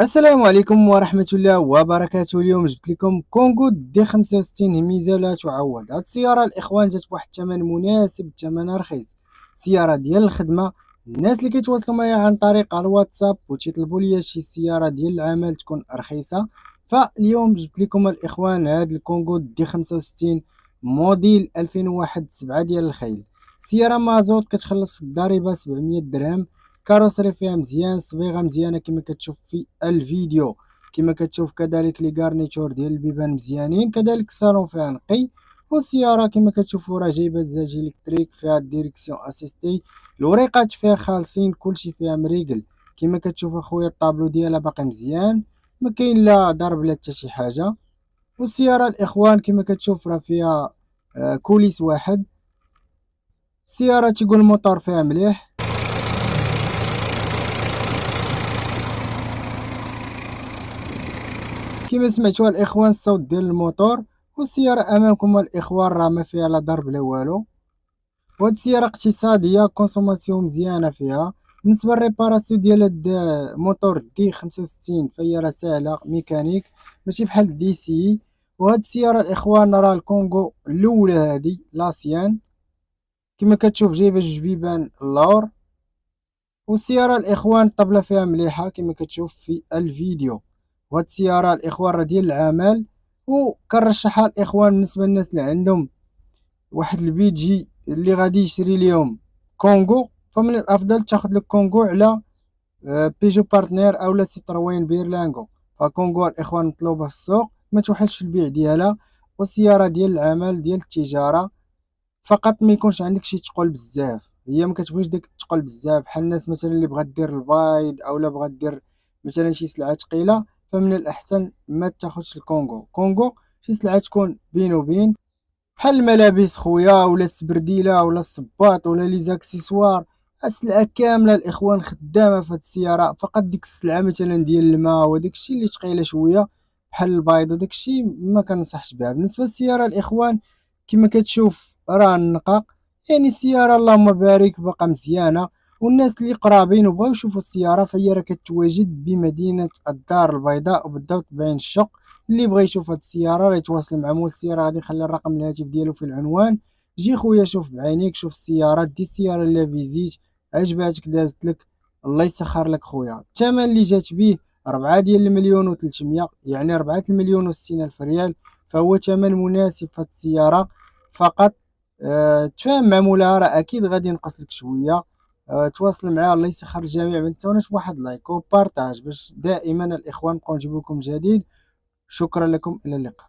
السلام عليكم ورحمة الله وبركاته. اليوم جبت لكم كونغو دي 65 هميزة لا تعوض. هاد السيارة الإخوان جات بواحد الثمن مناسب، ثمنها رخيص. سيارة ديال الخدمة. الناس اللي كيتواصلوا معايا عن طريق الواتساب وتيطلبوا ليا شي سيارة ديال العمل تكون رخيصة، فاليوم جبت لكم الإخوان هاد الكونغو دي 65 موديل 2001 7 ديال الخيل. سيارة مازوت كتخلص في الضريبة 700 درهم. كاروسري فيها مزيان، الصبيغه مزيانه كما كتشوف في الفيديو. كما كتشوف كذلك لي غارنيتور ديال البيبان مزيانين، كذلك الصالون فيها نقي. والسياره كما كتشوفوا راه جايبه الزاج الكتريك، فيها ديريكسيون اسيستي. الوريقات فيها خالصين، كلشي فيها مريقل. كما كتشوف اخويا الطابلو ديالها باقي مزيان، ما كاين لا ضرب لا حتى شي حاجه. والسياره الاخوان كما كتشوف راه فيها كوليس واحد. السياره تيقول الموتور فيها مليح. كما سمعتوا الاخوان الصوت ديال الموتور. والسياره امامكم الاخوان راه ما فيها لا ضرب لا والو. وهاد السياره اقتصاديه، كونسوماسيون مزيانه فيها. بالنسبه للريباراسيون ديال هاد الموتور دي 65 فهي راه ساهله ميكانيك، ماشي بحال دي سي. وهاد السياره الاخوان راه الكونغو الاولى هادي لاسيان. كما كتشوف جايبه جوج بيبان اللور. والسياره الاخوان الطبله فيها مليحه كما كتشوف في الفيديو. وهاد السياره الاخوان راه ديال العمل، وكنرشحها الاخوان بالنسبه للناس اللي عندهم واحد البيجي اللي غادي يشري ليهم كونغو، فمن الافضل تاخذ لك كونغو على بيجو بارتنير اولا سيتروين بيرلانغو. فكونغو الاخوان مطلوبه في السوق، ما توحلش في البيع ديالها. والسياره ديال العمل ديال التجاره فقط، ما يكونش عندك شي تقول بزاف. هي ما كتبغيش داك تقول بزاف بحال الناس مثلا اللي بغات دير البايض اولا بغات دير مثلا شي سلعه ثقيله، فمن الاحسن ما تاخذش الكونغو. كونغو شي سلعه تكون بين وبين، بحال الملابس خويا ولا السبرديله ولا الصباط ولا لي زاكسيسوار. السلعه كامله الاخوان خدامه في هاد السياره، فقط ديك السلعه مثلا ديال الماء وداك الشيء اللي ثقيله شويه بحال البيض وداك الشيء ما كنصحش بها. بالنسبه للسياره الاخوان كما كتشوف راه النقاق، يعني السياره اللهم بارك باقا مزيانه. والناس اللي قرابين وبغاو يشوفوا السياره فهي راه كتواجد بمدينه الدار البيضاء وبالضبط بعين الشق. اللي بغى يشوف هاد السياره راه يتواصل مع مول السياره، غادي نخلي الرقم الهاتف ديالو في العنوان. جي خويا شوف بعينيك، شوف السياره، دي السياره لا فيزيت عجباتك دازت لك، الله يسخر لك خويا. الثمن اللي جات به 4 ديال المليون و300، يعني 4 المليون و60 الف ريال. فهو ثمن مناسب في هاد السياره. فقط تفاهم مع مولاها، راه اكيد غادي ينقص لك شويه. تواصل معاه، الله يسخر الجميع. ما تنساوناش بواحد لايك وبارطاج باش دائما الاخوان نبقاو نجيب لكم جديد. شكرا لكم، إلى اللقاء.